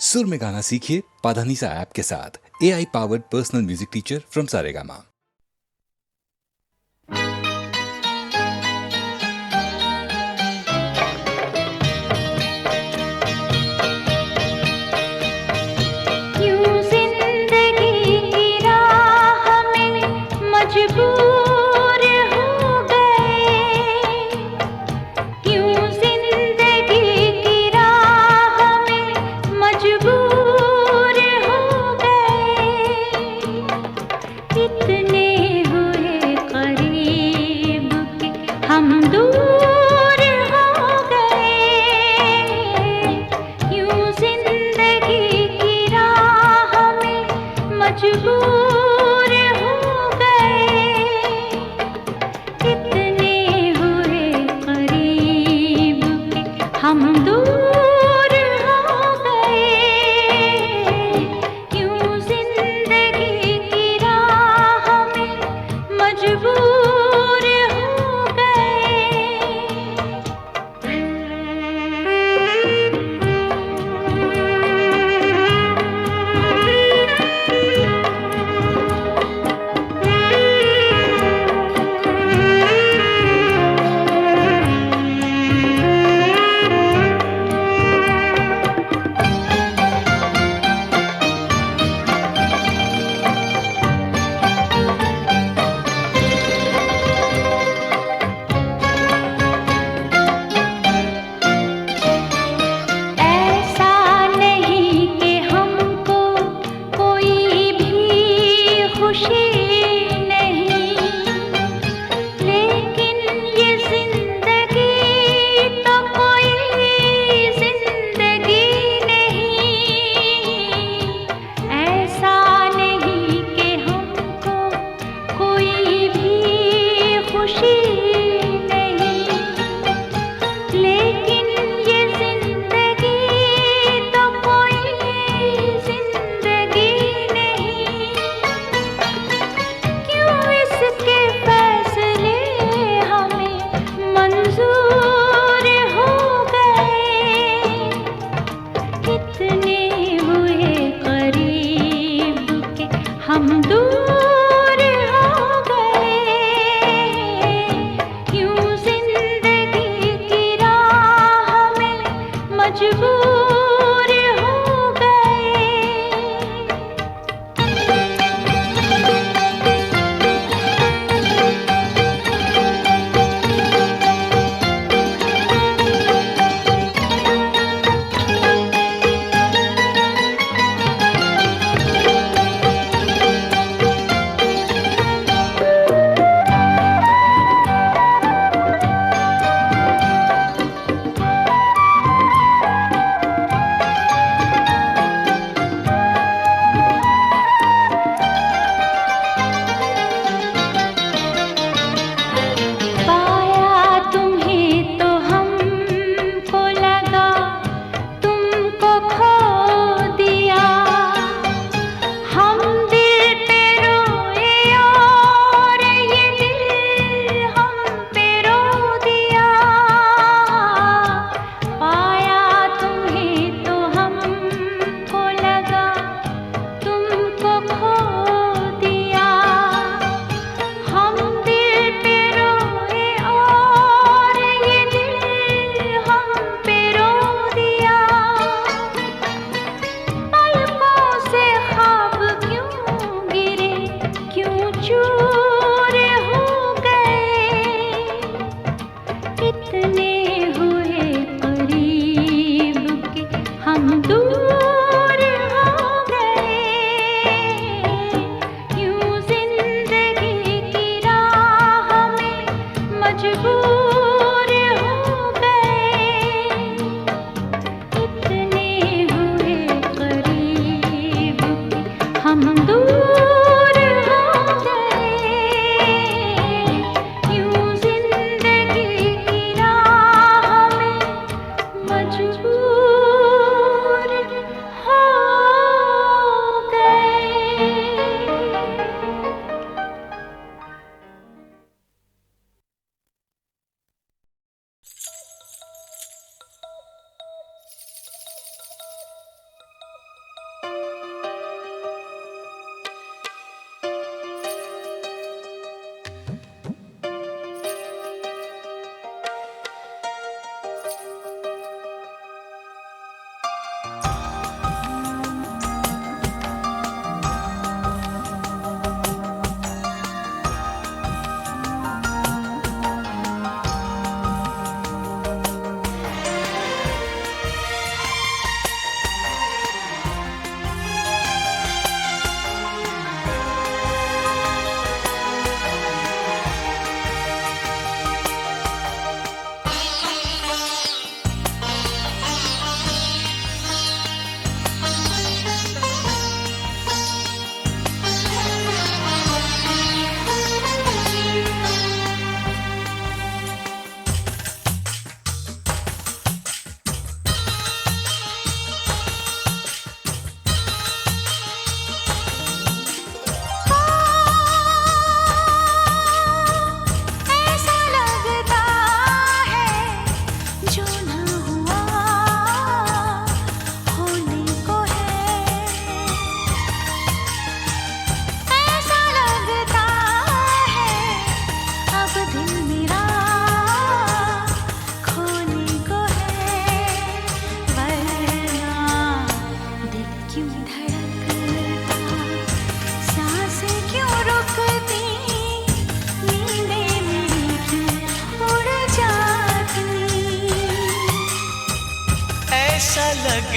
सुर में गाना सीखिए पाधानीसा ऐप के साथ। AI powered personal music teacher from Saregama.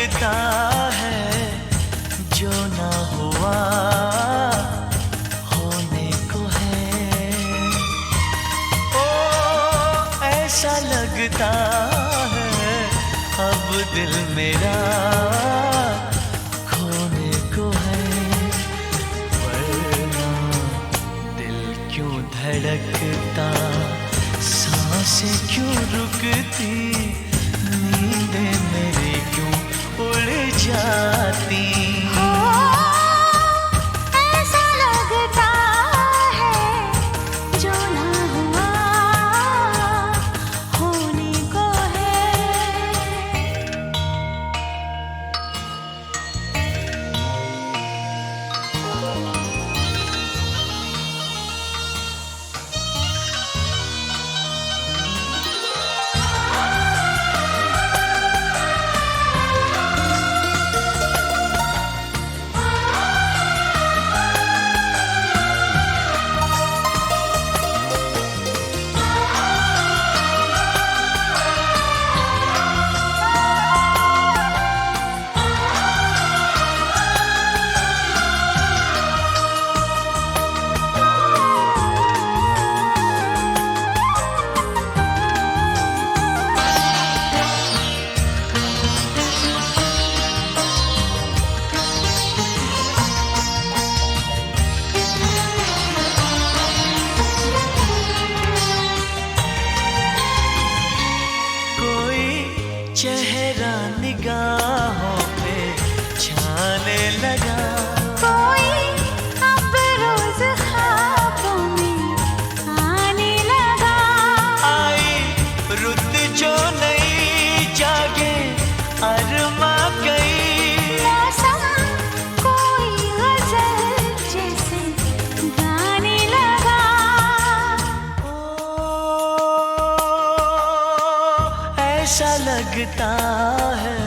लगता है जो ना हुआ होने को है। ओ ऐसा लगता है अब दिल मेरा खोने को है। वरना दिल क्यों धड़कता, सांसें क्यों रुकती, नींदें मेरी क्यों उड़ जाती। ऐसा लगता है जो ना हुआ होने को है। चेहरा निगाहों पे छाने लगा, कोई अब रोज ख्वाबों में आने लगा। आई रुत जो नई जागे अरमा गई। मौसम कोई गजल जैसे गाने लगा। ऐसा लगता है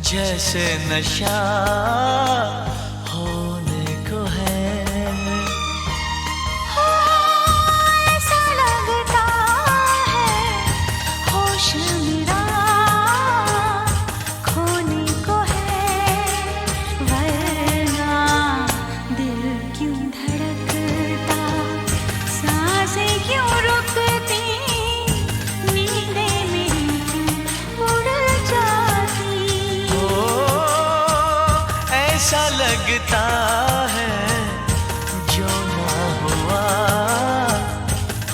जैसे नशा होने को है। ऐसा लगता है होश मेरा खोने को है। वरना दिल क्यों धड़कता, सांसें क्यों रुकती, नींदें मेरी क्यों उड़ जाती। ऐसा लगता है जो ना हुआ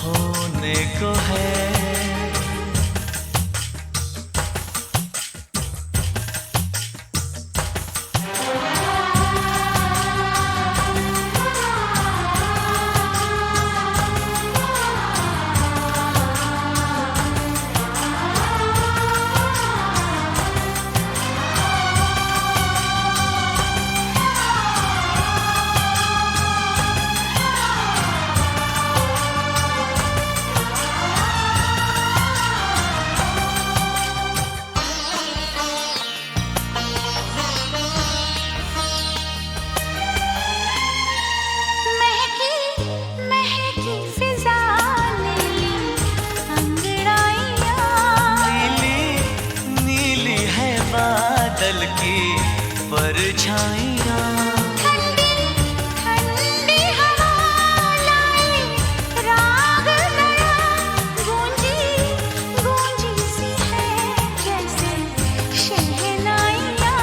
होने को है। बादल की परछाइयाँ, ठंडी ठंडी हवा लाई राग नया, गूंजी गूंजी सी है जैसे शहनाइयाँ।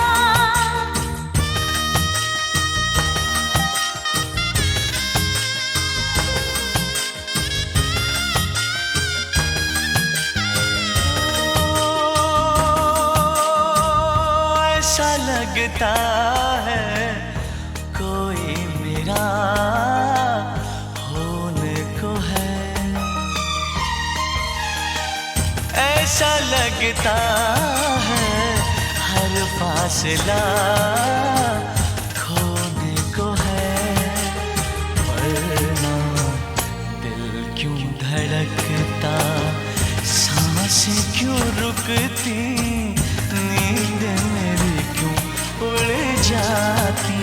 ऐसा लगता है कोई मेरा होने को है। ऐसा लगता है हर फासला खोने को है। वरना दिल क्यों धड़कता, सांसें क्यों रुकती, नींद मेरी क्यों उड़ जाती।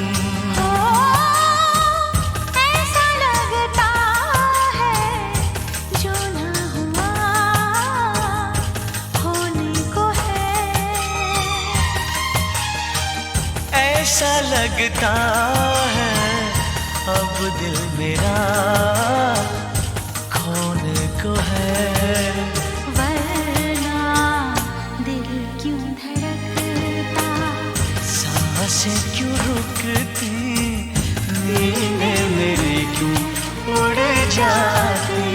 ऐसा लगता है जो ना हुआ होने को है। ऐसा लगता है अब दिल मेरा खोने को है। वरना दिल क्यों धड़कता, सांसें क्यों रुकती, नींदें मेरी क्यों उड़ जाती।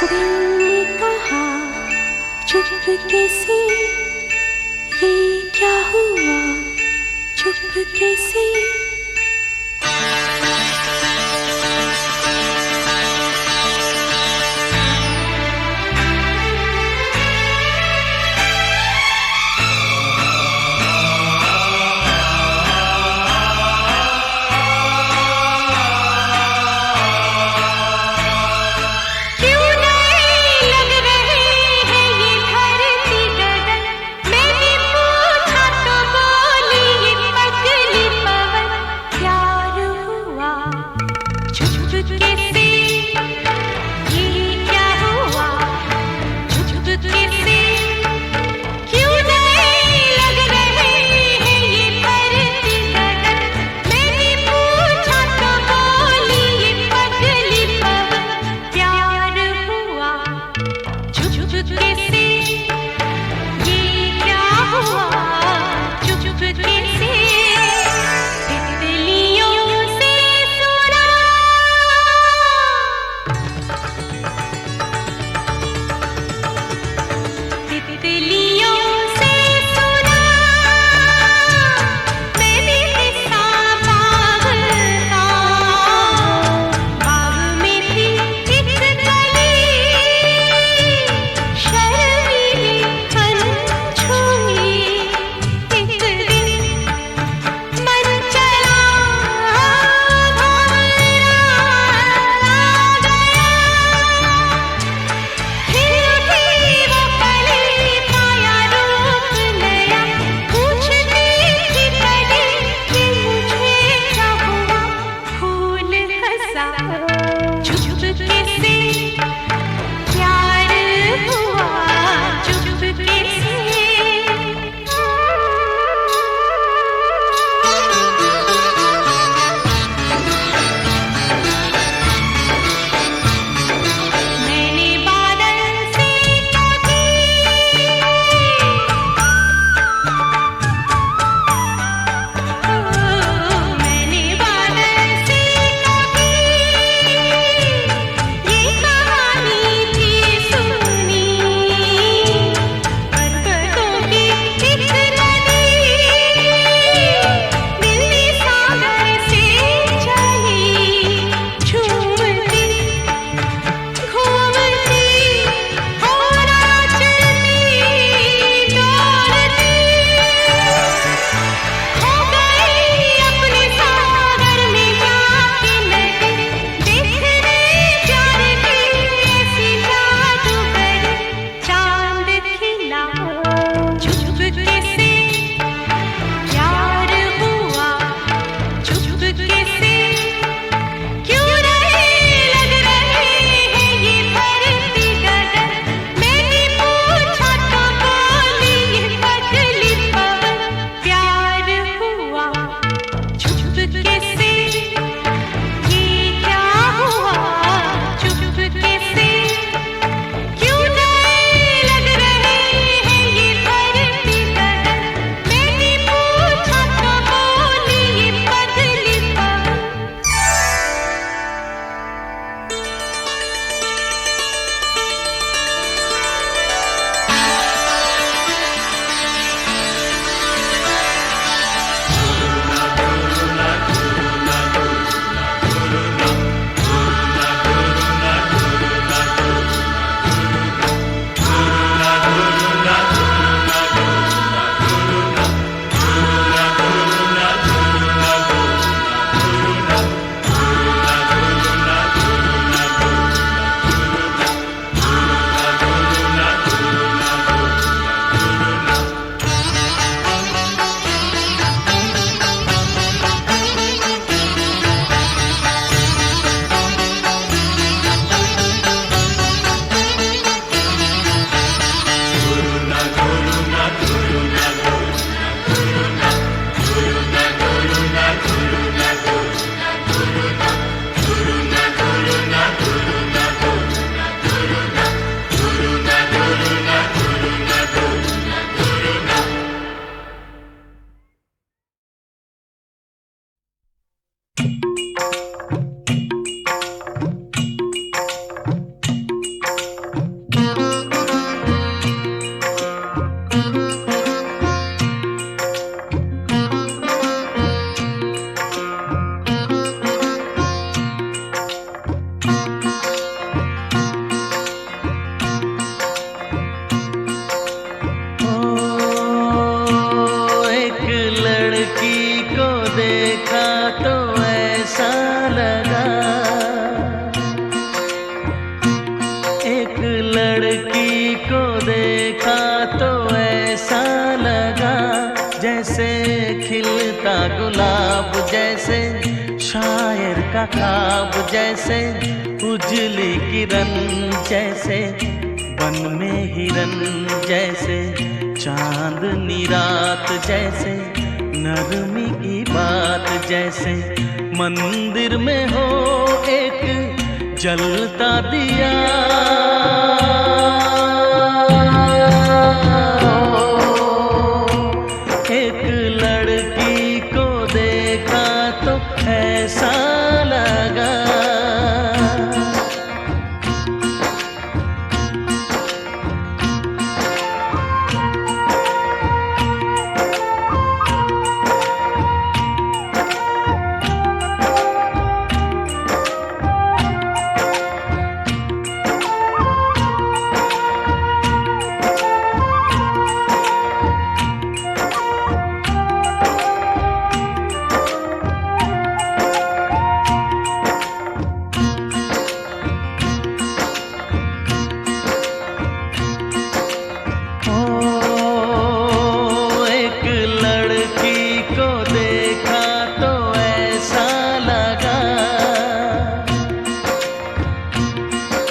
दिल ने कहा चुपके से, ये क्या हुआ चुपके से। लड़की को देखा तो ऐसा लगा जैसे खिलता गुलाब, जैसे शायर का ख्वाब, जैसे उजली किरण, जैसे बन में हिरन, जैसे चांदनी रात, जैसे नरमी की बात, जैसे मंदिर में हो एक जलता दिया। एक लड़की को देखा तो ऐसा लगा।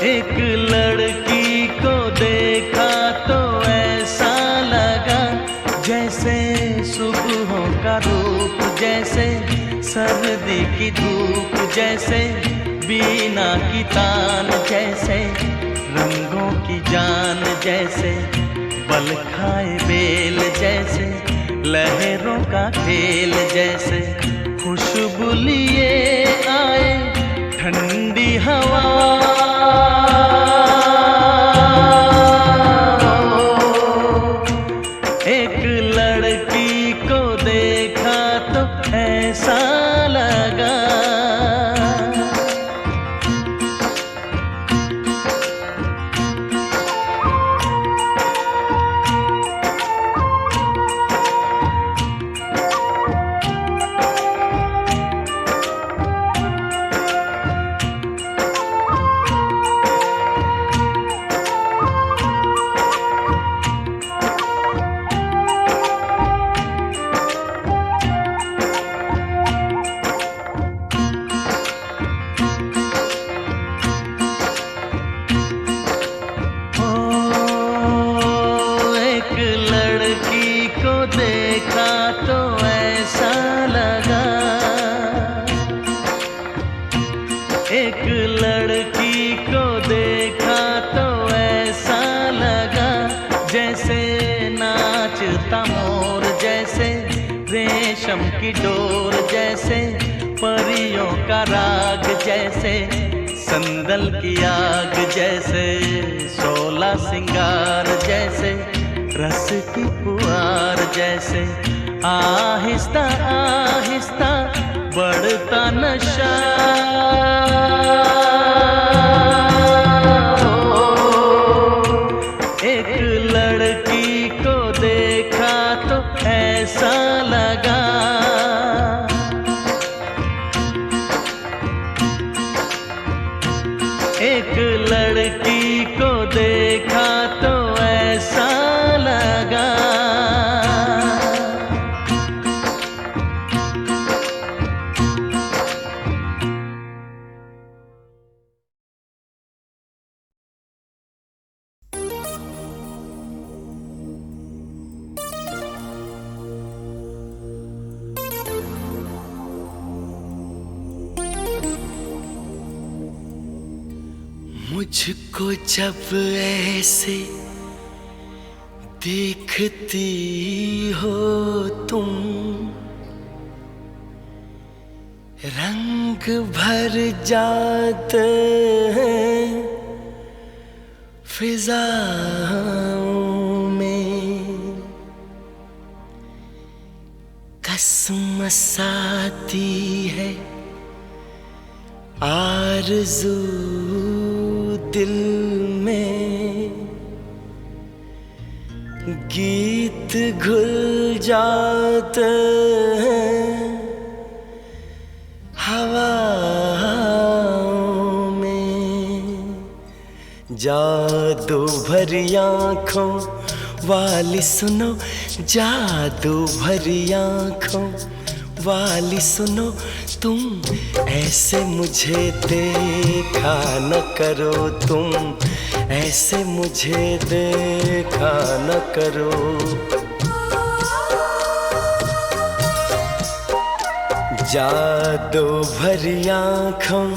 एक लड़की को देखा तो ऐसा लगा जैसे सुबहों का रूप, जैसे सर्दी की धूप, जैसे बीना की तान, जैसे रंगों की जान, जैसे बल खाए बेल, जैसे लहरों का खेल, जैसे खुशबू लिए आए ठंडी हवा। एक लड़की को देखा तो ऐसा लगा। देखा तो ऐसा लगा। एक लड़की को देखा तो ऐसा लगा जैसे नाचता मोर, जैसे रेशम की डोर, जैसे परियों का राग, जैसे संदल की आग, जैसे 16 सिंगार, जैसे रस की पुआर, जैसे आहिस्ता आहिस्ता बढ़ता नशा। एक लड़की को देखा तो ऐसा लगा। एक लड़की को देखा तो ऐसा लगा। मुझको जब ऐसे देखती हो तुम, रंग भर जाते हैं फिजाओं में, कसमस आती है आरज़ू दिल में, गीत घुल जाते हैं हवाओं में, जादू भरी आँखों वाली सुनो, जादू भरी आँखों वाली सुनो, तुम ऐसे मुझे देखा न करो, तुम ऐसे मुझे देखा न करो। जादू भरी आँखों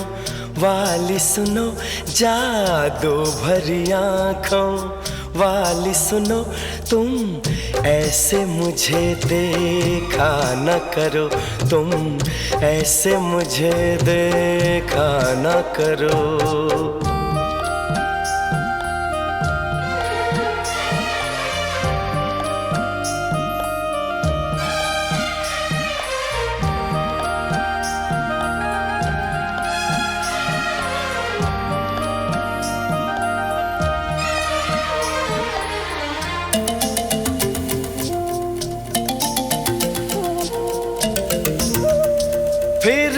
वाली सुनो, जादू भरी आँखों वाली सुनो, तुम ऐसे मुझे देखा न करो, तुम ऐसे मुझे देखा न करो। फिर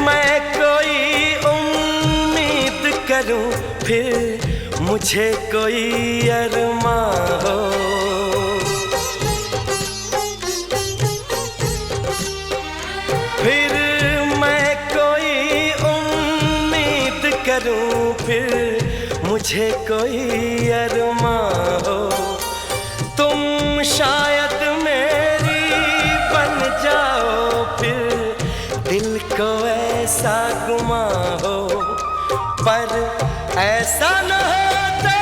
मैं कोई उम्मीद करूं, फिर मुझे कोई अरमां हो। फिर मैं कोई उम्मीद करूं, फिर मुझे कोई अरमां हो। तुम शायद मेरी बन जाओ, फिर दिल को ऐसा गुमा हो। पर ऐसा न होता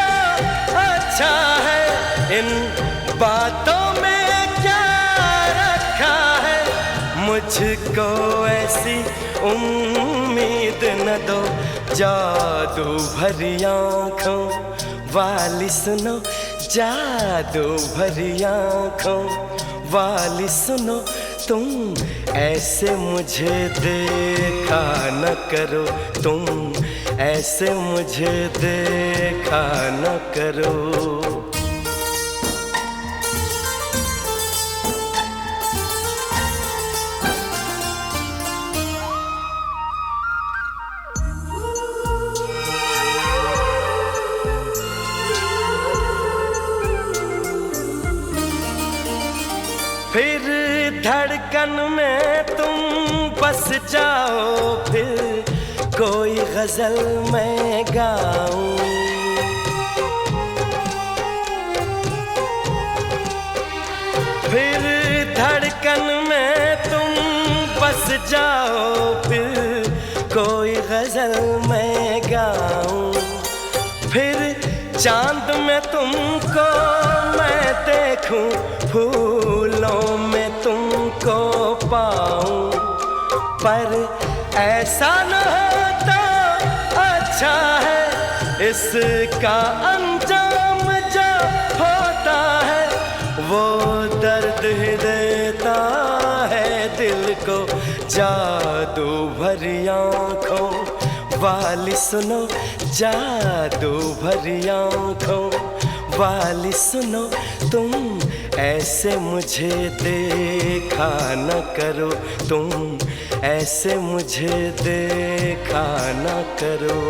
अच्छा है, इन बातों में क्या रखा है। मुझको ऐसी उम्मीद न दो, जादू भरी आँखों वाली सुनो, जादू भरी आँखों वाली सुनो, तुम ऐसे मुझे देखा न करो, तुम ऐसे मुझे देखा न करो। फिर धड़कन में तुम बस जाओ, फिर कोई गजल मैं गाऊं। फिर धड़कन में तुम बस जाओ, फिर कोई गजल मैं गाऊं। फिर चांद में तुमको मैं देखूं, फूलों में तुमको पाऊं। पर ऐसा न होता अच्छा है, इसका अंजाम जो होता है, वो दर्द ही देता है दिल को। जादू भरी आँखों वाली सुनो, जादू भरी आँखों वाली सुनो, तुम ऐसे मुझे देखा न करो, तुम ऐसे मुझे देखा न करो।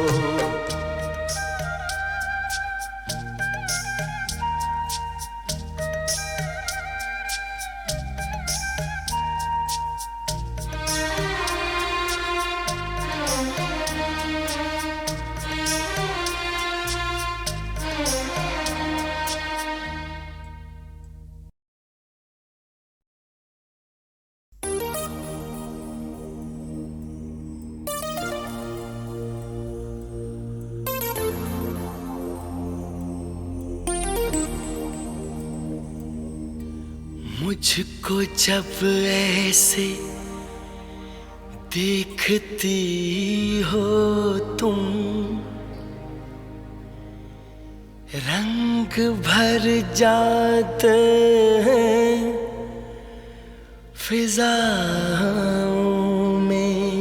मुझको जब ऐसे देखती हो तुम, रंग भर जाते हैं फिजाओं में।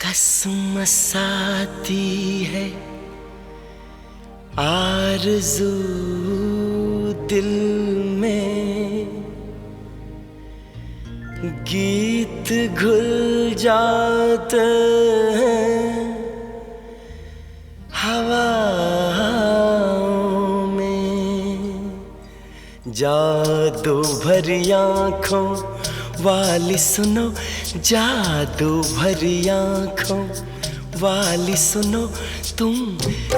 कसमस आती है आरज़ू दिल में, गीत घुल जाते हैं जादू भरी आँखों वाली सुनो, जादू भरी आँखों वाली सुनो, तुम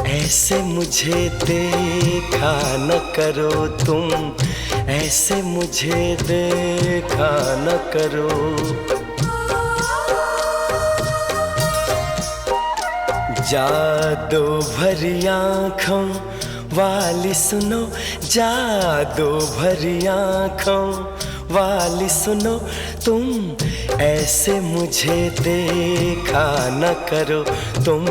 ऐसे मुझे देखा न करो, तुम ऐसे मुझे देखा न करो। जादू भरी आँखों वाली सुनो, जादू भरी आँखों वाली सुनो, तुम ऐसे मुझे देखा न करो, तुम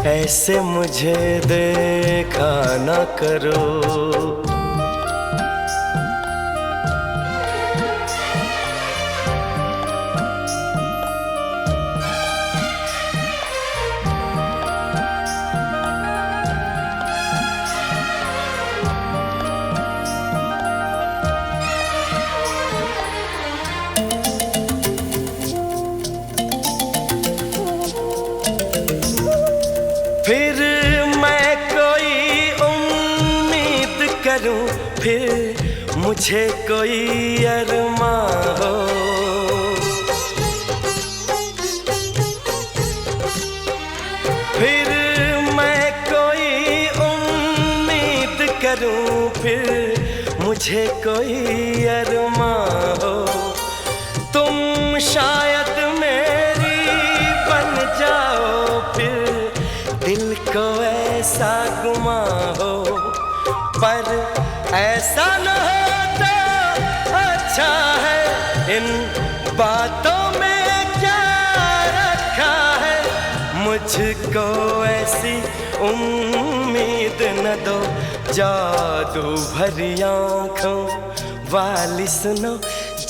ऐसे मुझे देखा न करो। फिर मैं कोई उम्मीद करूं, फिर मुझे कोई अरमां हो। फिर मैं कोई उम्मीद करूं, फिर मुझे कोई अरमां हो। तुम शायद मेरी बन जाओ, फिर दिल को ऐसा गुमा हो, पर ऐसा न हो तो अच्छा है। इन बातों में क्या रखा है, मुझको ऐसी उम्मीद न दो। जादू भरी आँखों वाली सुनो,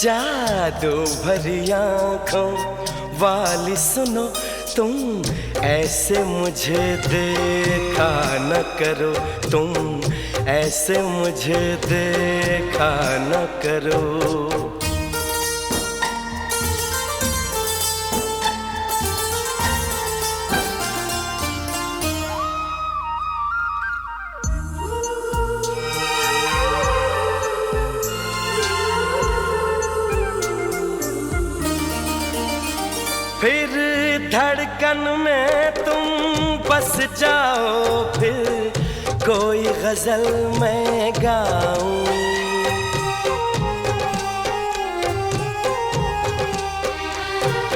जादू भरी आँखों वाली सुनो, तुम ऐसे मुझे देखा न करो, तुम ऐसे मुझे देखा न करो। फिर धड़कन में तुम बस जाओ, फिर कोई गजल मैं गाऊं।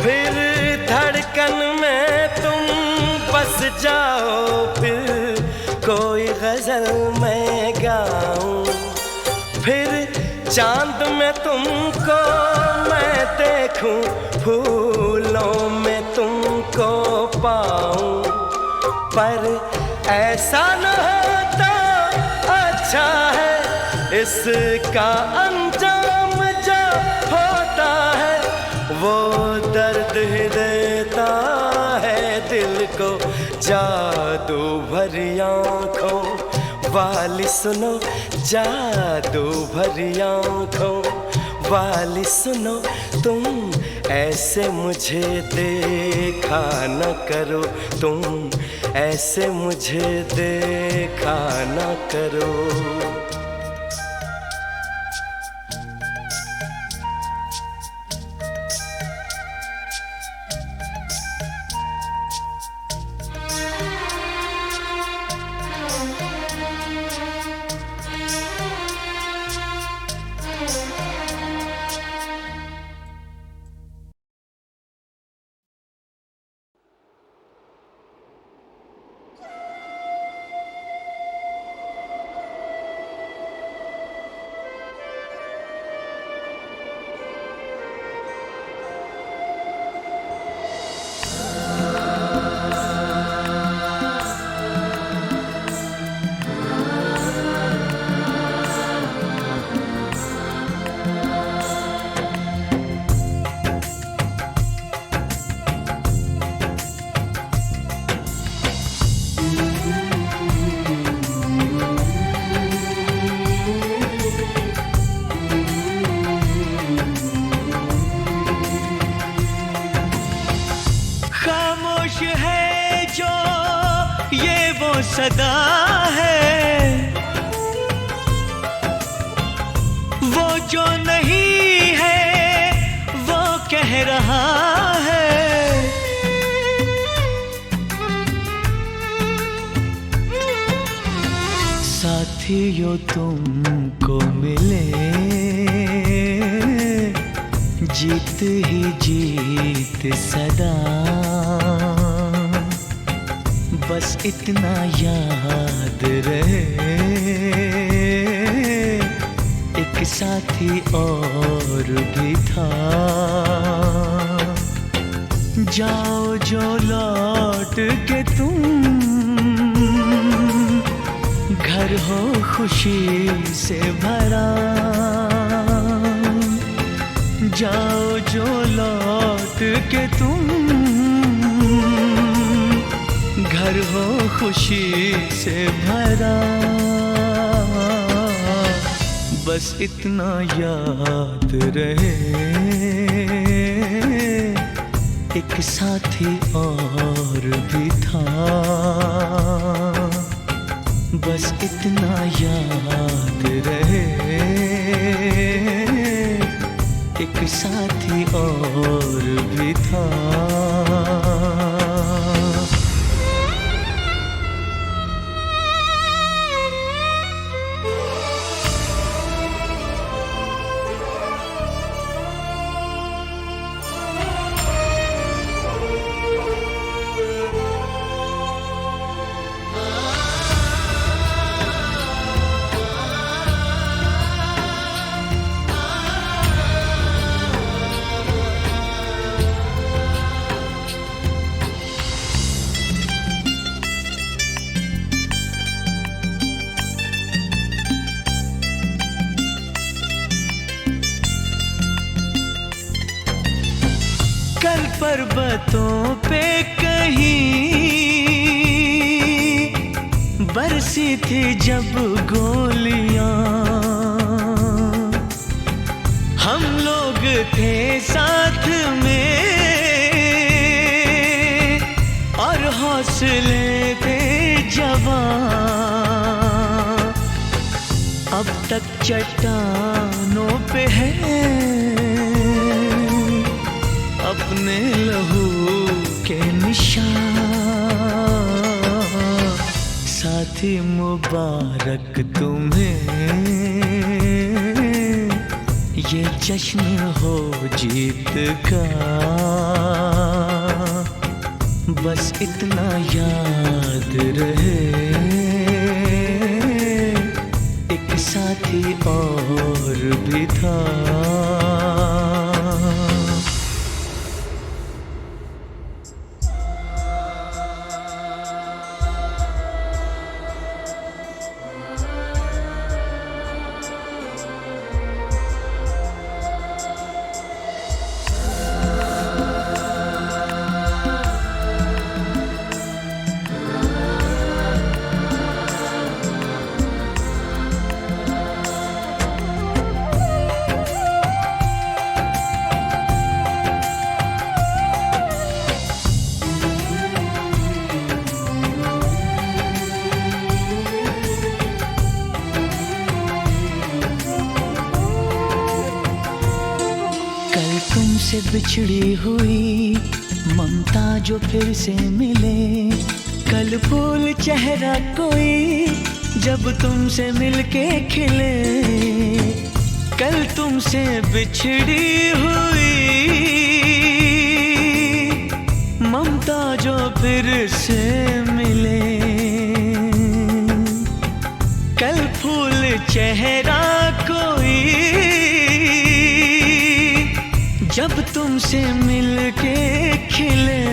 फिर धड़कन में तुम बस जाओ, फिर कोई गजल मैं गाऊं। फिर चांद में तुमको मैं देखूं, फूलों में तुमको पाऊं, पर ऐसा न होता अच्छा है। इसका अंजाम जो होता है, वो दर्द ही देता है दिल को। जादू भरी आँखों वाली सुनो, जादू भरी आँखों वाली सुनो, तुम ऐसे मुझे देखा न करो, तुम ऐसे मुझे देखा न करो। सदा है वो जो नहीं है वो कह रहा है। साथियों तुमको मिले जीत ही जीत सदा, बस इतना याद रहे एक साथी और भी था। जाओ जो लौट के तुम, घर हो खुशी से भरा। जाओ जो लौट के तुम, घर हो खुशी से भरा। बस इतना याद रहे एक साथी और भी था। बस इतना याद रहे एक साथी और भी था। कल पर्वतों पे कहीं बरसी थी जब गोलियां, हम लोग थे साथ में और हौसले थे जवां। अब तक चट्टानों पे है अपने लहू के निशान। साथी मुबारक तुम्हें, ये जश्न हो जीत का। बस इतना याद रहे एक साथी और भी था। तुमसे बिछड़ी हुई ममता जो फिर से मिले। कल फूल चेहरा कोई जब तुमसे मिलके खिले। कल तुमसे बिछड़ी हुई ममता जो फिर से मिले। कल फूल चेहरा कोई जब तुमसे मिलके खिले।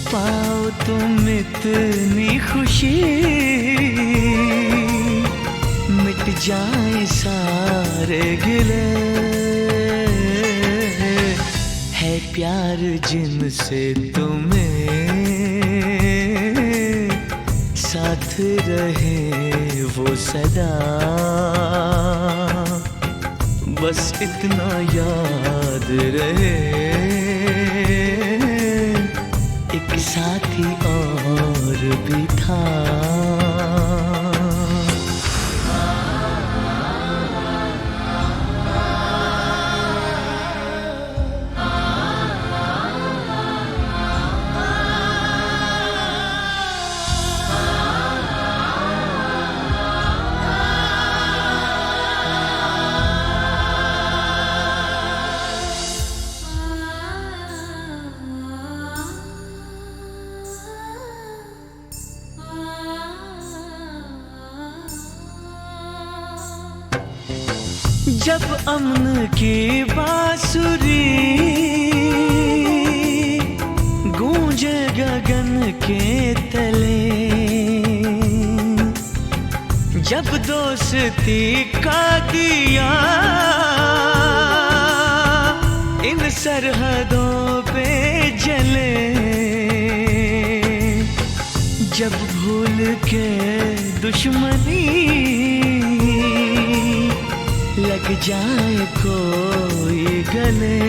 पाओ तुम इतनी खुशी मिट जाए सारे गिले। है प्यार जिनसे तुम्हें साथ रहे वो सदा। बस इतना याद रहे एक साथी और भी था। जब अमन की बांसुरी गूंजे गगन के तले, जब दोस्ती का दिया इन सरहदों पे जले, जब भूल के दुश्मनी लग जाए कोई गले,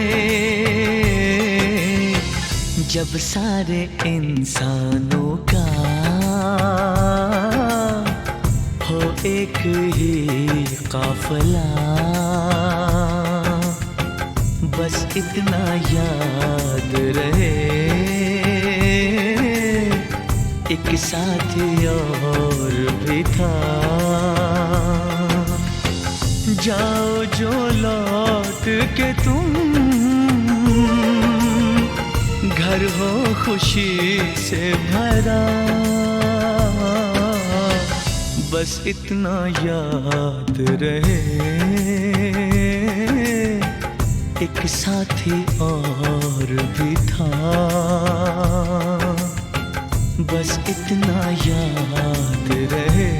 जब सारे इंसानों का हो एक ही काफिला, बस इतना याद रहे एक साथी और भी था। जाओ जो लौट के तुम, घर हो खुशी से भरा, बस इतना याद रहे एक साथी और भी था, बस इतना याद रहे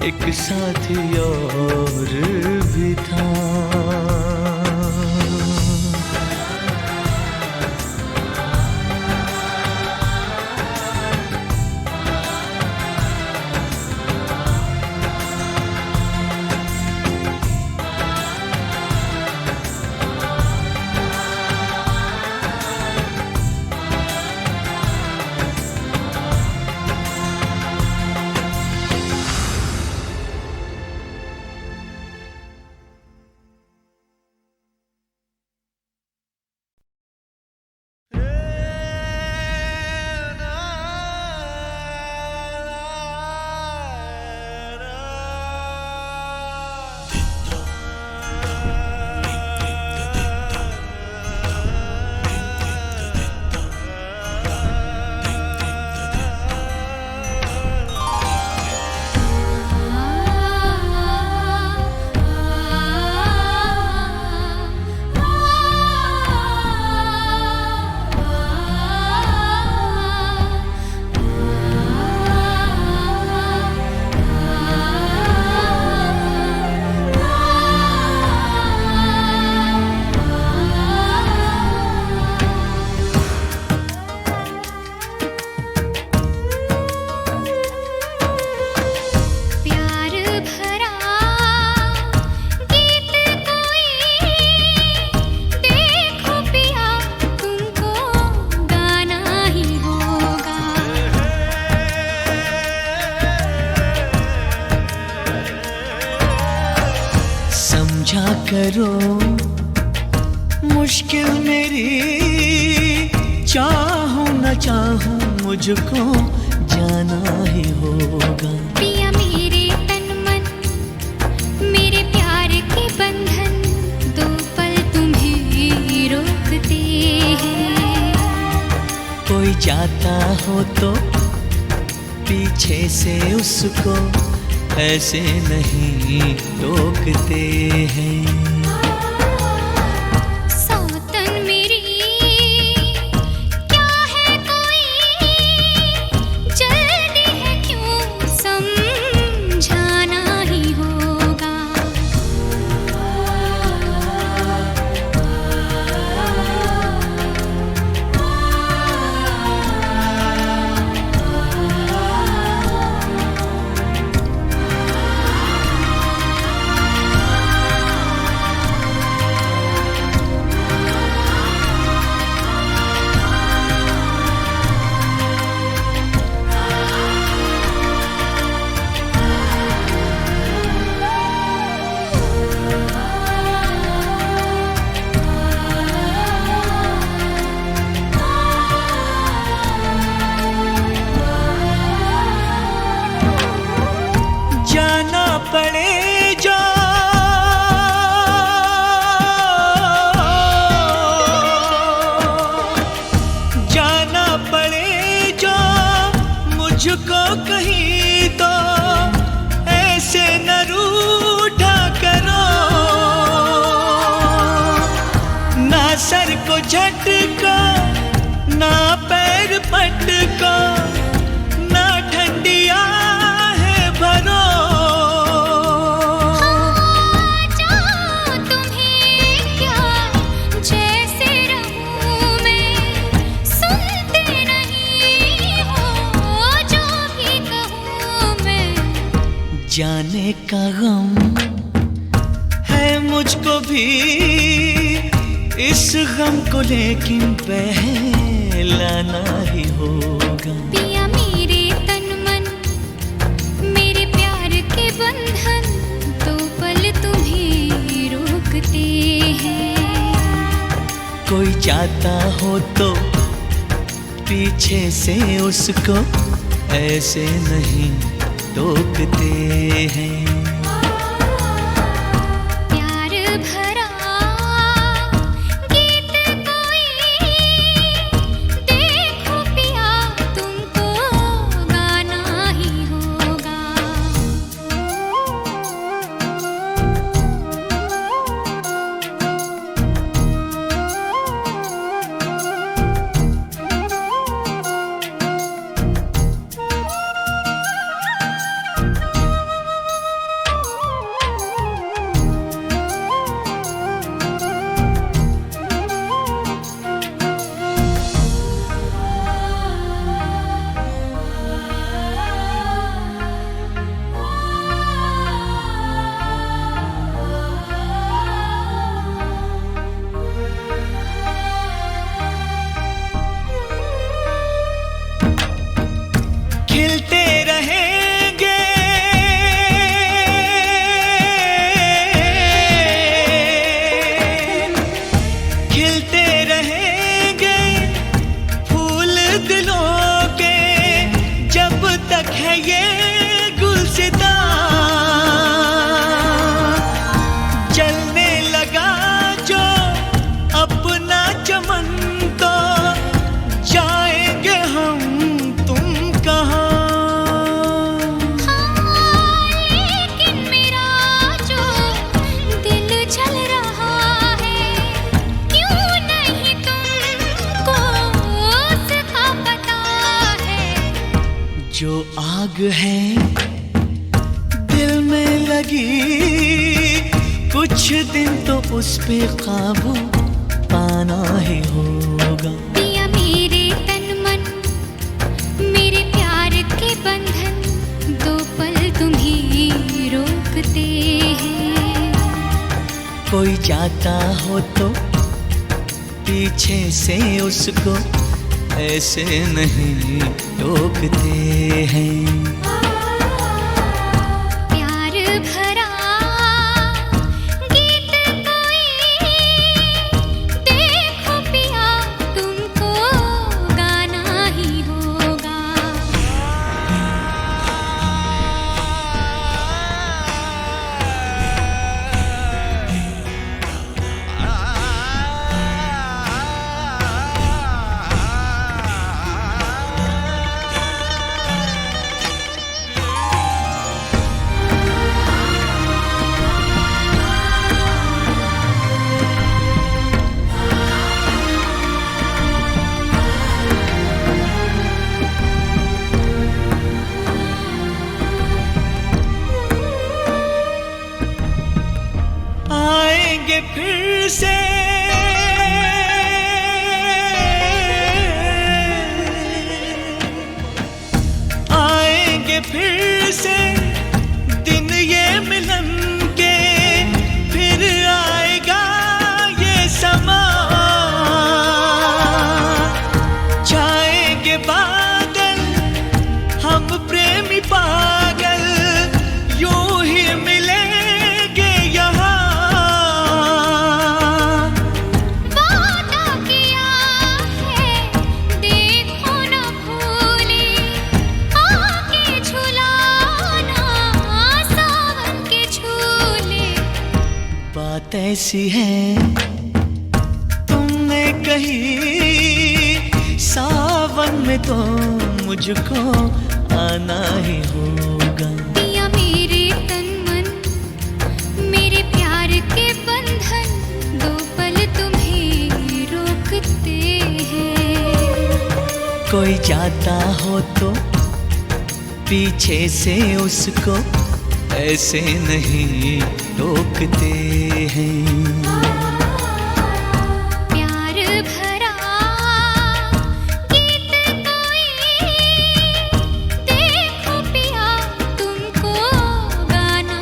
एक साथी और भी था। करो मुश्किल मेरी, चाहूं न चाहूं मुझको जाना ही होगा। पिया मेरे तन मन, मेरे प्यार के बंधन, दो पल तुम्हें रोकते हैं। कोई जाता हो तो पीछे से उसको ऐसे नहीं रोकते हैं। सौतन मेरी क्या है कोई, जल्दी है क्यों समझाना ही होगा। पड़े जो जाना पड़े जो मुझको कहीं तो ऐसे न रू जाने का गम है मुझको भी इस गम को, लेकिन पहलाना ही होगा। पिया मेरे तन मन मेरे प्यार के बंधन दो पल तुम्हें रोकते हैं। कोई जाता हो तो पीछे से उसको ऐसे नहीं टोकते हैं। प्यार भरा गीत कोई देखो पिया तुमको गाना ही होगा। खिलते रहेंगे खिलते रहेंगे फूल दिलों के, जब तक है ये गुलसिता। जलने लगा जो अपना चमन तो जाएंगे हम तुम कहाँ। लेकिन मेरा जो दिल जल रहा है क्यों नहीं तुमको उसका पता है। जो आग है दिल में लगी कुछ दिन तो उस पे काबू पाना ही होगा। पिया मेरे तन मन मेरे प्यार के बंधन दो पल तुम्हें रोकते हैं। कोई जाता हो तो पीछे से उसको ऐसे नहीं टोकते हैं। प्यार भरा गीत कोई देखो पिया तुमको गाना ही होगा। आएंगे फिर से आएंगे फिर से दिन ये मिलन के, फिर आएगा ये समा। छाएंगे बादल हम प्रेमी पागल, यूं ही मिलेंगे यहाँ। वादा किया है देखो न भूले आके झुलाना सावन के झूले। बात ऐसी है तुमने कही सावन में तो मुझको आना ही होगा। पिया मेरे तन मन मेरे प्यार के बंधन दो पल तुम्हें रोकते हैं। कोई जाता हो तो पीछे से उसको ऐसे नहीं टोकते हैं। प्यार भरा गीत कोई देखो पिया तुमको गाना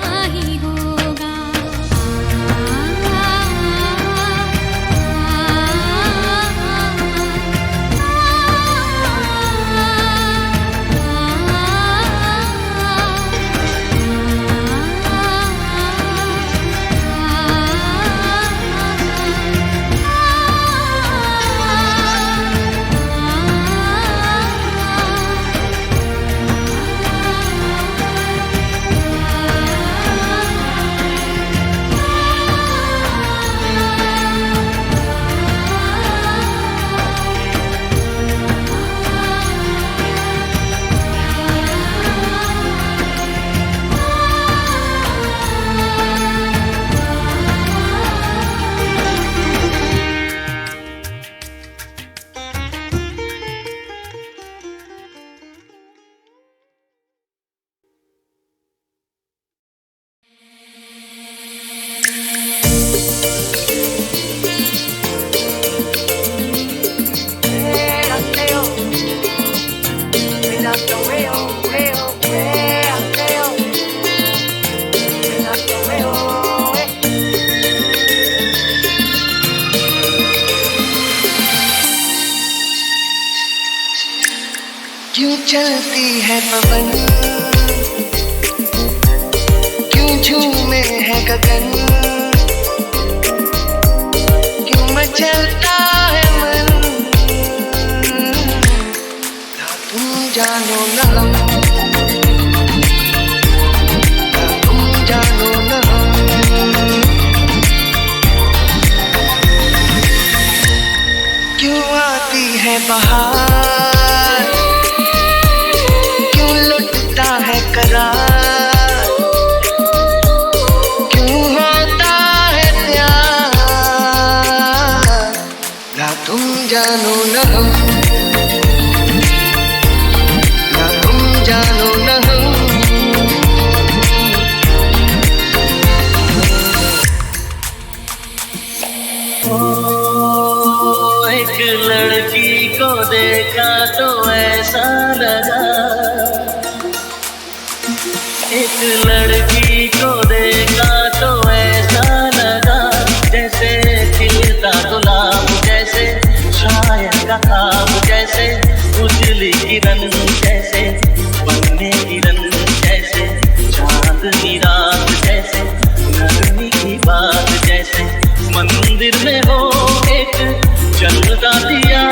क्यों चलती है पवन, क्यों झूमे है गगन, क्यों मचलता है मन, ना तुम जानो ना हम, ना तुम जानो ना हम। क्यों आती है बहार, क्यों लुटता है करार, क्यों होता है प्यार, ना तुम जानो ना हम, ना तुम जानो ना हम। एक लड़की को देखा तो ऐसा लगा, एक लड़की को देखा तो ऐसा लगा, जैसे खिलता गुलाब, जैसे शायर का ख्वाब, जैसे उजली किरण, जैसे बनने किरण, जैसे चांदनी रात, जैसे नरमी की बात, जैसे मंदिर में हो एक जलता दिया।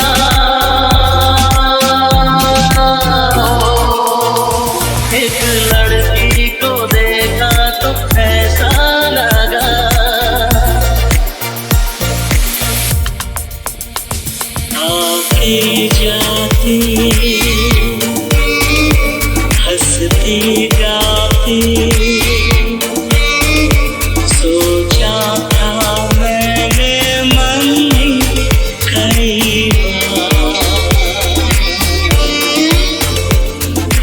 एक लड़की को देखा तो ऐसा लगा, आती जाती हंसती गाती, सोचा था मैंने मन कई बार,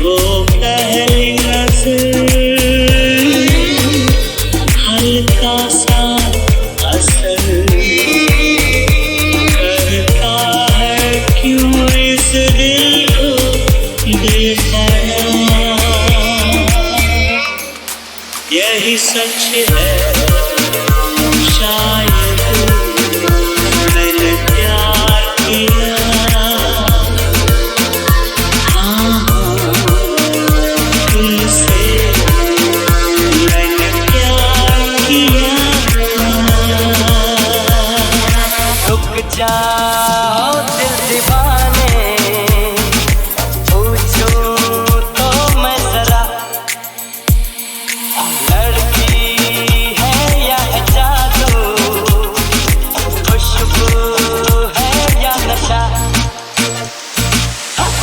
वो पहली नजर हल्का सा असर करता है, क्यों इस दिल को बेखयाल। यही सच है शायद मैंने प्यार किया, हाँ तुमसे मैंने प्यार किया। रुक जाओ दिल दीवाने, पूछूं तो मैं जरा, लड़की है या है जादू, खुशबू है या नशा।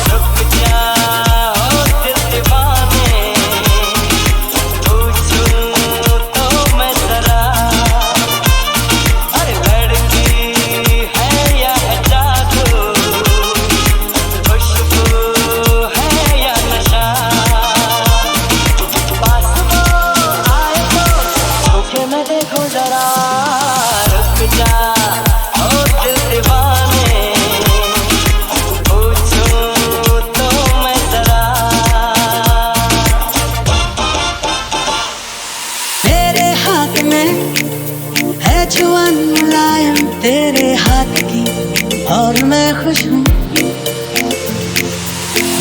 रुक जाओ दिल दीवाने, पूछूं तो मैं जरा, अरे लड़की है या है जादू, खुशबू है या नशा। पास वो आए तो छूके मैं देखूं जरा, रुक जा ओ दिल दीवाने, पूछूं तो मैं जरा। तेरे हाथ में है जुबान मुलायम तेरे हाथ की, और मैं खुश हूँ।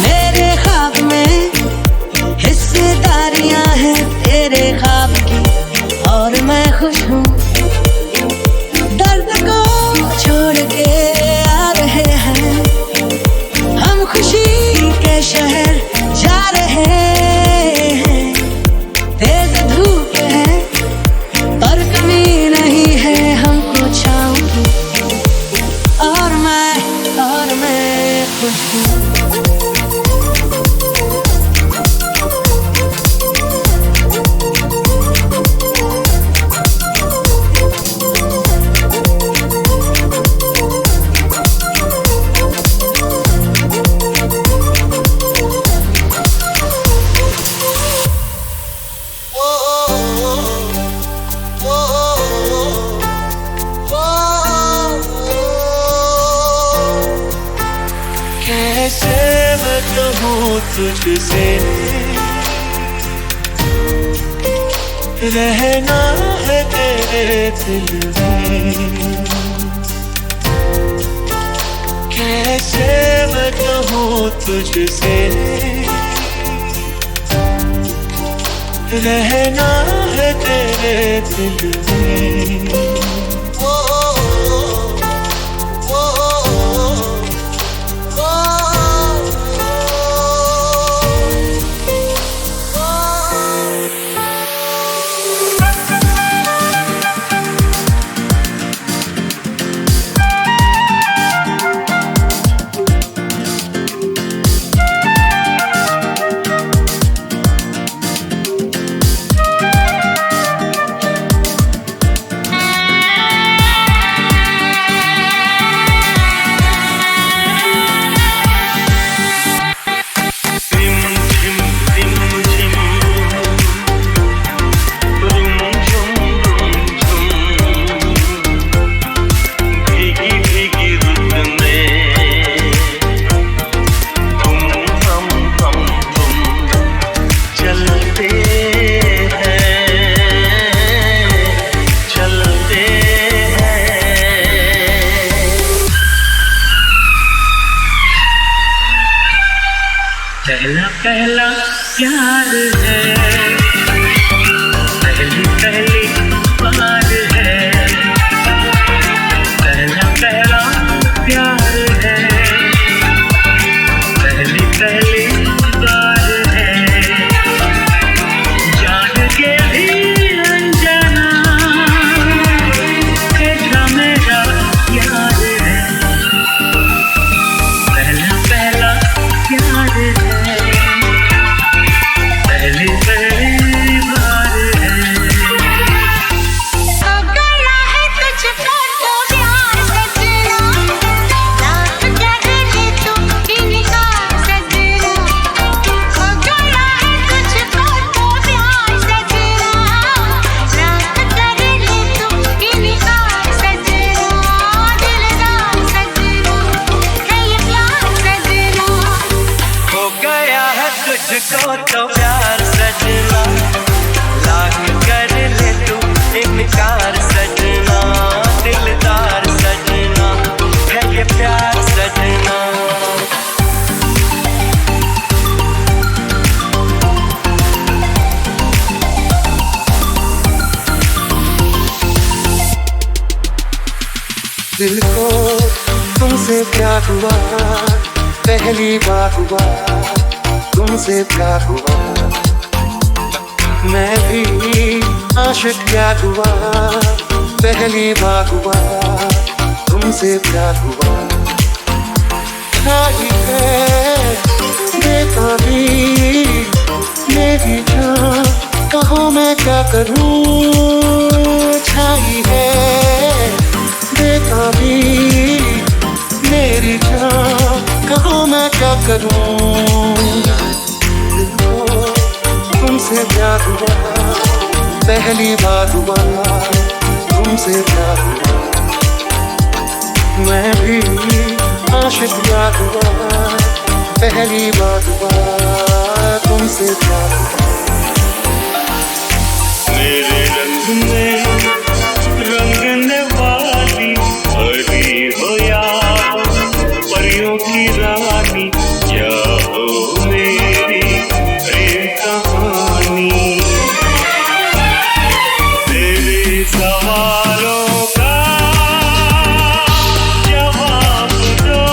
मेरे ख्वाब में हिस्सेदारियां हैं तेरे ख्वाब की, और मैं खुश हूँ। दर्द को छोड़ के आ रहे हैं हम, खुशी के शहर जा रहे हैं। तेज धूप है पर कमी नहीं है हमको छाँव की, और मैं खुश हूँ। कैसे मैं कहूँ तुझसे, रहना है तेरे दिल में। कैसे मैं कहूँ तुझसे, रहना है तेरे दिल में। पहला पहला प्यार है, पहली पहली बार है। पहला पहला प्यार है, पहली पहली बार है। जान के भी अनजाना कैसा मेरा यार है। पहला पहला प्यार है, पहली पहली बार है। गया है तुझको तो प्यार सजना, लाख करे तू इनकार सजना। गया है तुझको तो प्यार सजना, लाख करे तू इनकार सजना। दिलदार सजना है ये प्यार सजना। हो गया है तुझको तो प्यार सजना, लाख कर ले तू इनकार सजना। दिलदार सजना है ये प्यार सजना। दिल को तुमसे प्यार हुआ, पहली बार हुआ तुमसे प्यार हुआ। मैं भी आशिक क्या हुआ, पहली बार हुआ तुमसे प्यार हुआ। छाई है बेताबी मेरी जान, कहो मैं क्या करूं। छाई है बेताबी मेरी जान, कहो मैं क्या करूं। दिल को तुमसे प्यार हुआ, पहली बार हुआ तुमसे प्यार हुआ। मैं भी आशिक यार हुआ, पहली बार हुआ तुमसे प्यार हुआ। मेरे रंग में रंगने वाली परी हो या परियों की रानी, क्या हो मेरी प्रेम कहानी। तेरे सवालों का जवाब दो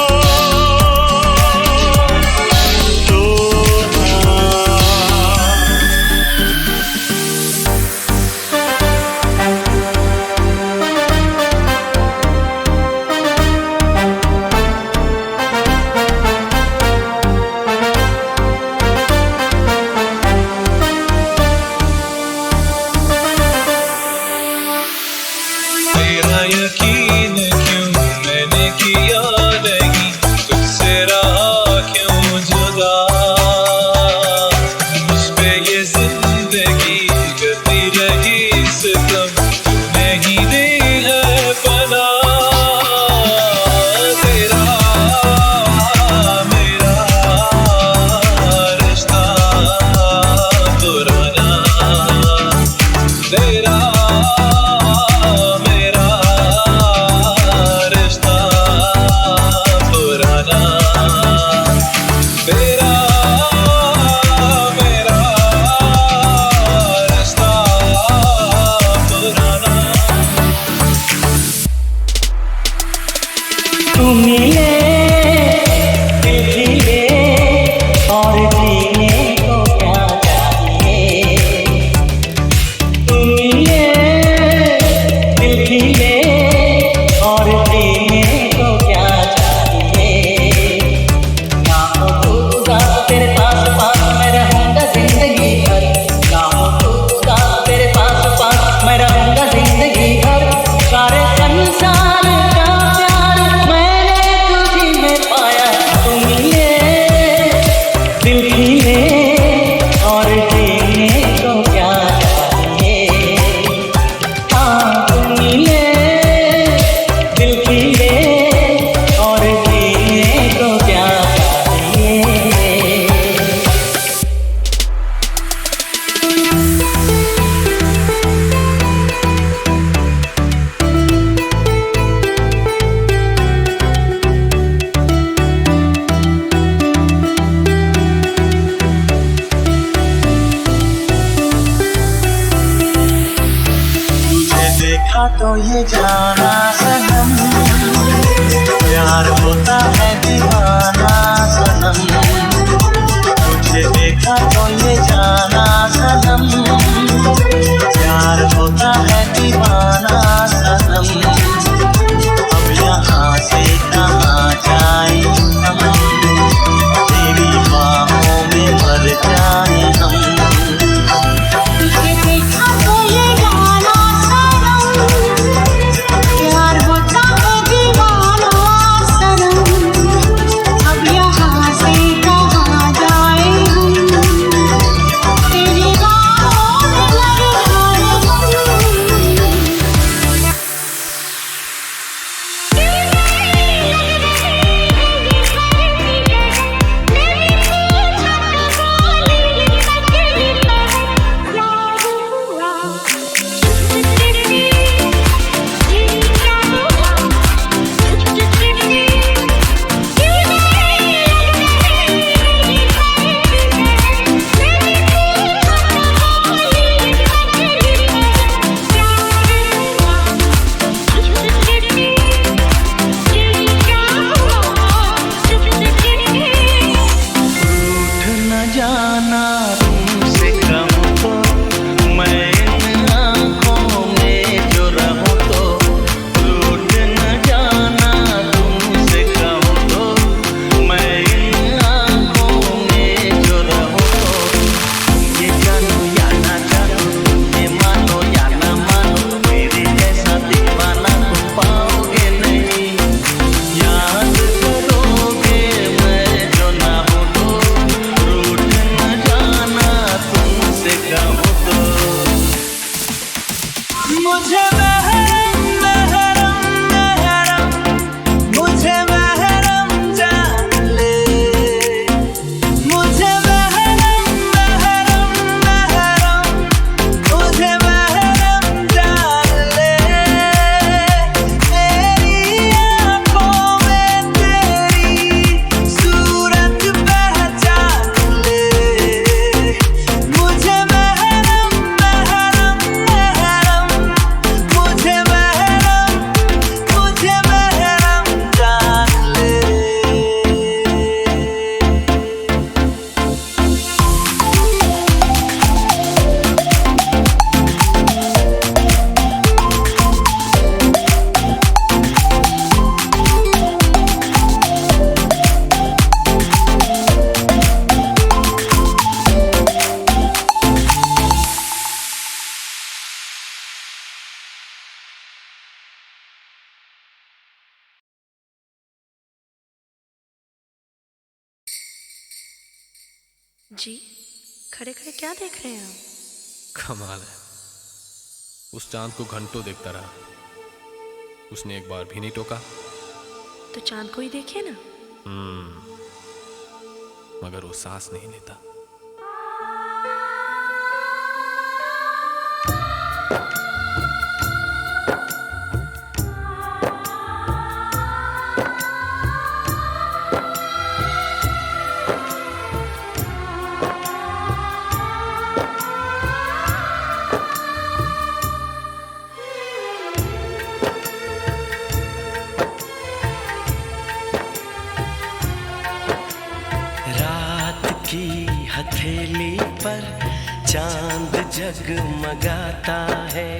ये जाना सनम, प्यार होता है दीवाना सनम, तुझे देखा तो ये जाना सनम, प्यार होता है दीवाना सनम, अब यहाँ से कहाँ जाए हम, तेरी बाहों में मर जाए हम। तुझे देखा तो ये जाना सनम, प्यार होता है दीवाना सनम, अब यहाँ से कहाँ जाए हम, तेरी बाहों में मर जाए हम। रूठ न जाना तुमसे कहूँ तो, मैं इन आँखों में जो रहूँ तो, रूठ न जाना तुमसे कहूँ तो, मैं इन आँखों में जो रहूँ तो, ये जानो या ना जानो, ये मानो या ना मानो, मेरे जैसा दीवाना तुम पाओगे नहीं, याद करोगे मैं जो ना हूँ तो, रूठ न जाना तुमसे कहूँ तो। मुझे महरम महरम महरम, मुझे महरम जान ले, मुझे महरम महरम महरम, मुझे महरम जान ले, तेरी आँखों में तेरी सूरत पहचान ले, मुझे महरम महरम महरम, मुझे महरम जान ले। जी खड़े खड़े क्या देख रहे हैं आप? कमाल है। उस चांद को घंटों देखता रहा, उसने एक बार भी नहीं टोका। तो चांद को ही देखिए ना। मगर वो सांस नहीं लेता। रात की हथेली पर चांद जगमगाता है,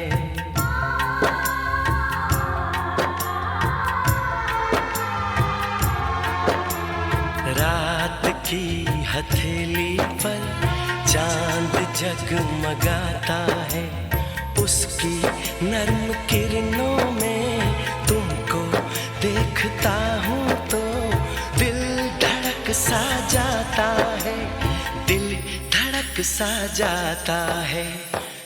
रात की हथेली पर चांद जगमगाता है, उसकी नर्म किरणों में तुमको देखता हूँ तो दिल धड़क सा जाता है, दिल धड़क सा जाता है।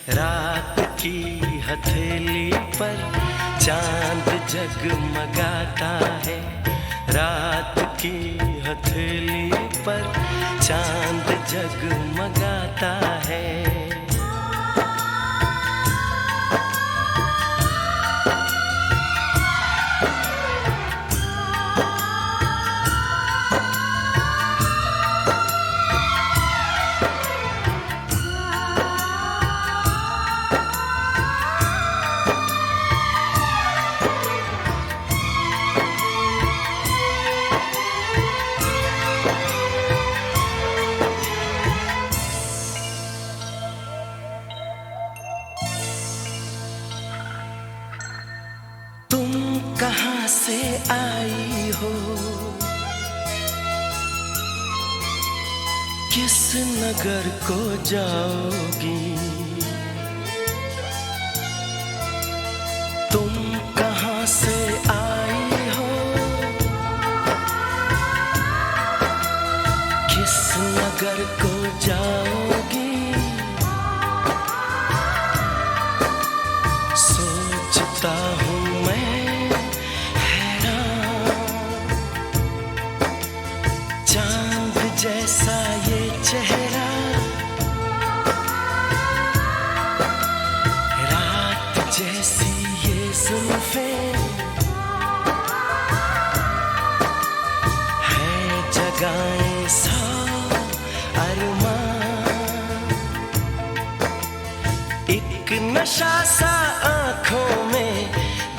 रात की हथेली पर चांद जगमगाता है, रात की हथेली पर चांद जगमगाता है। किस नगर को जाओगी, तुम कहाँ से आई हो, किस नगर को जाओगी, सोचता हूँ मैं हैरान, चांद जैसा ये चेहरा, रात जैसी ये जुल्फें, है जगाएं सा अरमान, एक नशा सा आँखों में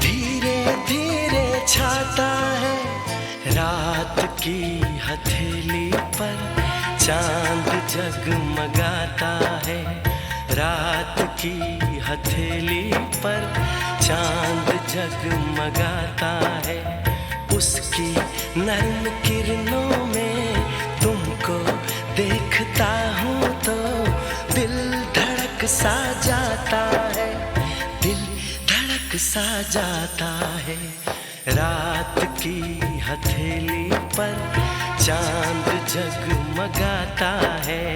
धीरे धीरे छाता है, रात की हथेली पर चांद जगमगाता है, रात की हथेली पर चांद जगमगाता है, उसकी नर्म किरणों में तुमको देखता हूँ तो दिल धड़क सा जाता है, दिल धड़क सा जाता है, रात की हथेली पर चांद जगमगाता है।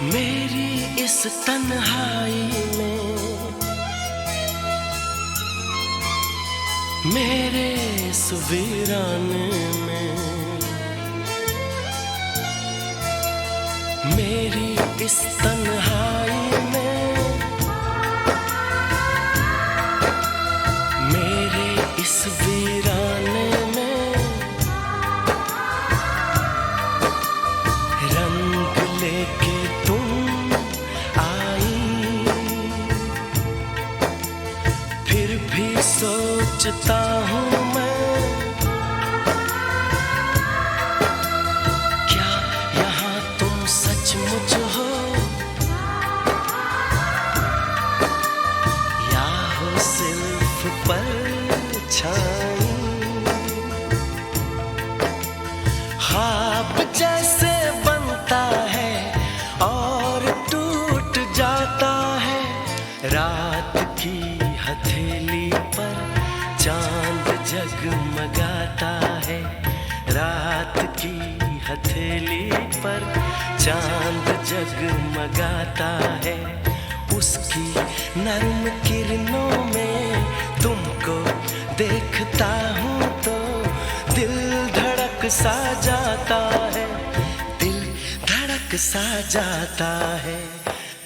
मेरी इस तन्हाई में, मेरे इस वीराने में, मेरी इस तन्हाई में, मेरे इस वीराने में, रंग लेके तुम आई, फिर भी सोचता हूँ मैं, क्या यहाँ तुम सचमुच हो, या हो सिर्फ परछाई, ख्वाब जैसे बनता है और टूट जाता है, रात की हथेली पर चांद जगमगाता है, रात की हथेली पर चांद जगमगाता है, उसकी नर्म किरणों में तुमको देखता हूँ तो दिल धड़क सा जाता है, दिल धड़क सा जाता है,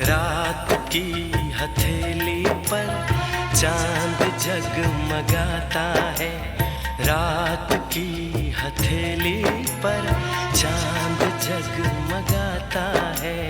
रात की हथेली पर चांद जगमगाता है, रात की हथेली पर चांद जगमगाता है।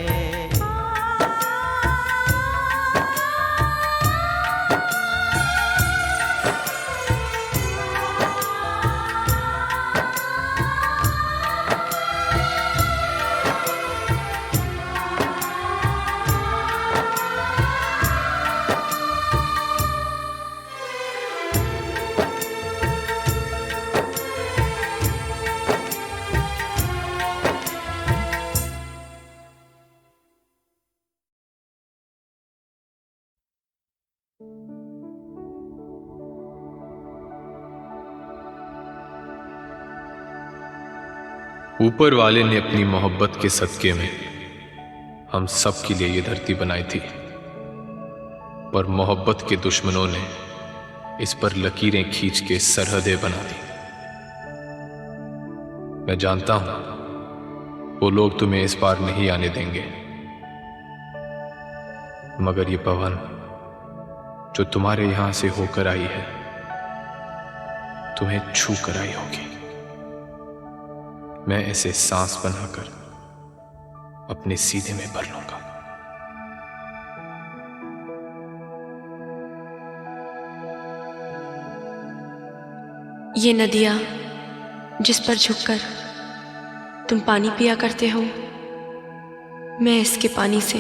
ऊपर वाले ने अपनी मोहब्बत के सदके में हम सब के लिए ये धरती बनाई थी, पर मोहब्बत के दुश्मनों ने इस पर लकीरें खींच के सरहदें बना दी। मैं जानता हूं वो लोग तुम्हें इस बार नहीं आने देंगे, मगर ये पवन जो तुम्हारे यहां से होकर आई है तुम्हें छू कर आई होगी। मैं ऐसे सांस बनाकर अपने सीधे में भर लूंगा। ये नदियाँ जिस पर झुककर तुम पानी पिया करते हो, मैं इसके पानी से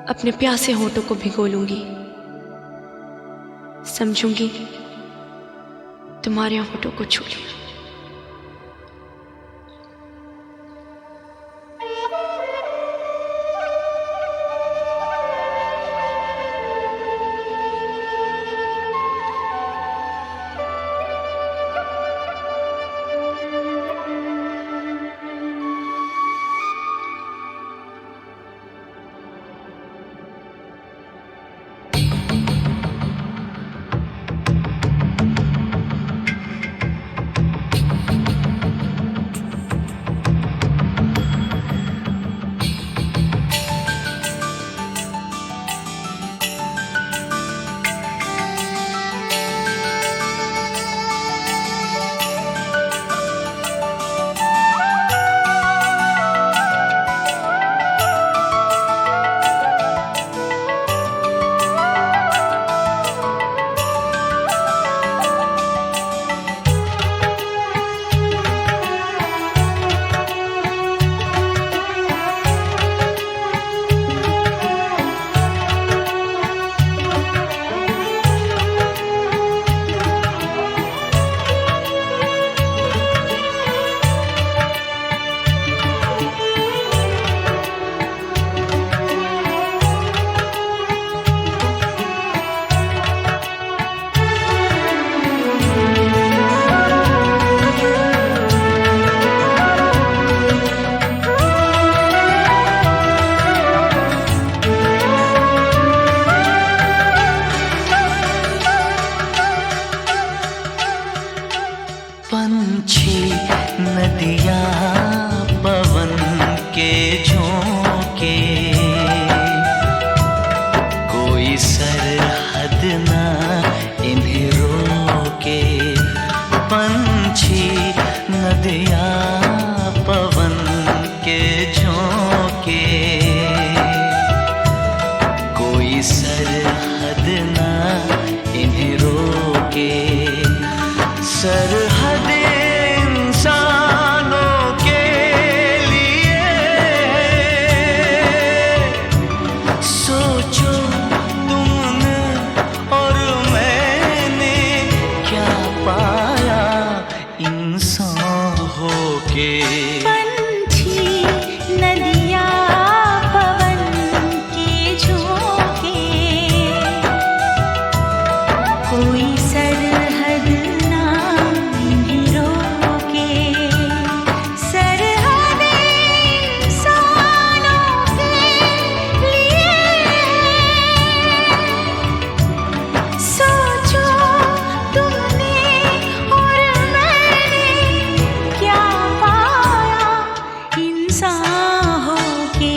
अपने प्यासे होठों को भिगो लूंगी। समझूंगी तुम्हारे होठों को छू लिया। पंछी नदियाँ पवन के झोंके, कोई सरहद ना इन्हें रोके। पंछी नदियाँ पवन के झोंके, कोई सरहद ना इन्हें रोके। सरहद इंसानों के लिए, सोचो तुमने और मैंने क्या पाया इंसान होके। पंछी नदियाँ पवन के झोंके, कोई सरहद ना इन्हें रोके। सरहद इंसानों के लिए, सोचो तुमने और मैंने क्या पाया इंसान होके।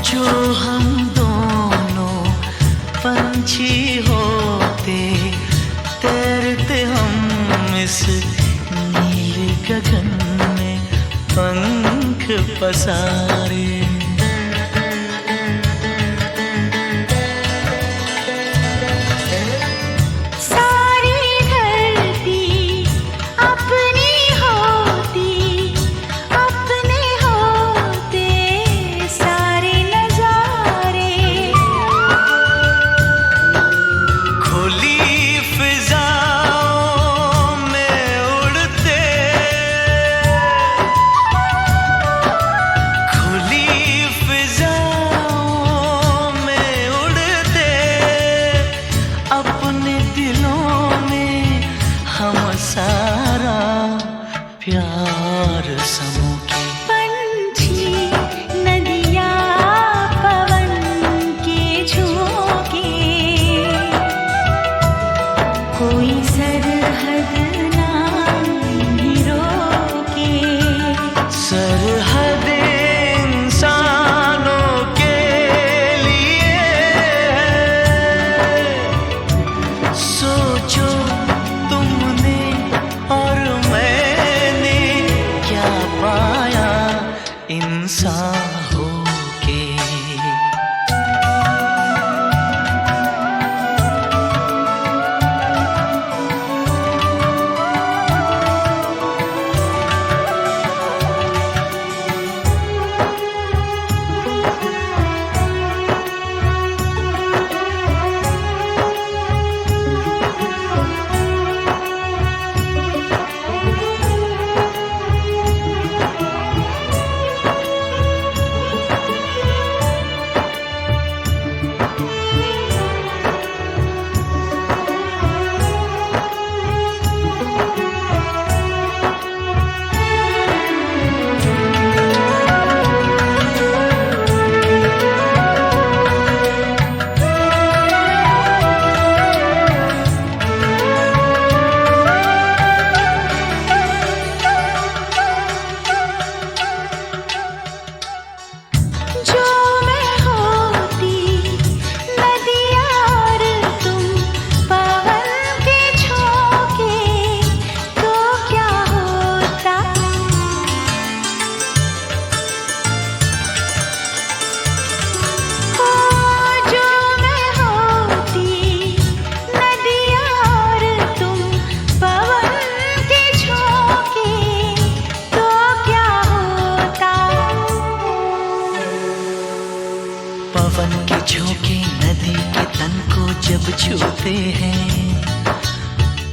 जो हम दोनों पंछी होते, तैरते हम इस नीले गगन में पंख पसारे। पवन के झोंके नदी के तन को जब छूते हैं,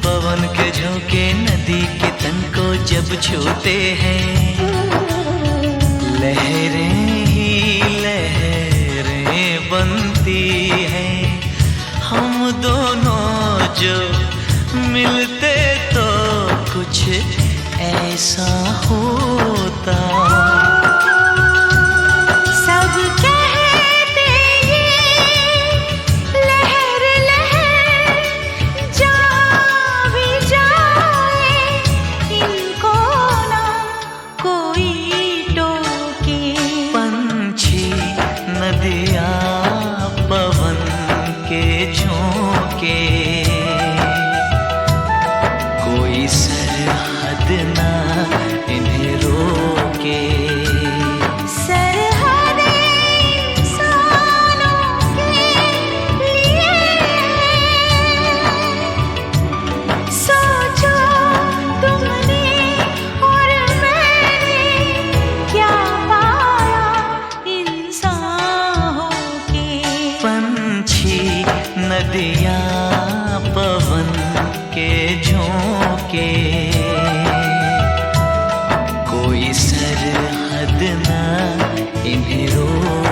पवन के झोंके नदी के तन को जब छूते हैं, लहरें ही लहरें बनती हैं। हम दोनों जो मिलते तो कुछ ऐसा होता। सब कहते ये लहर लहर जा भी जाए, इनको ना कोई टोके। पंछी नदियाँ पवन के झोंके, कोई सरहद ना इन्हें रोके। सरहदें इंसानों के लिए, सोचो तुमने और मैंने क्या पाया इंसान होके। पंछी नदियाँ पवन के झोंके, कोई सरहद ना इन्हें रोके।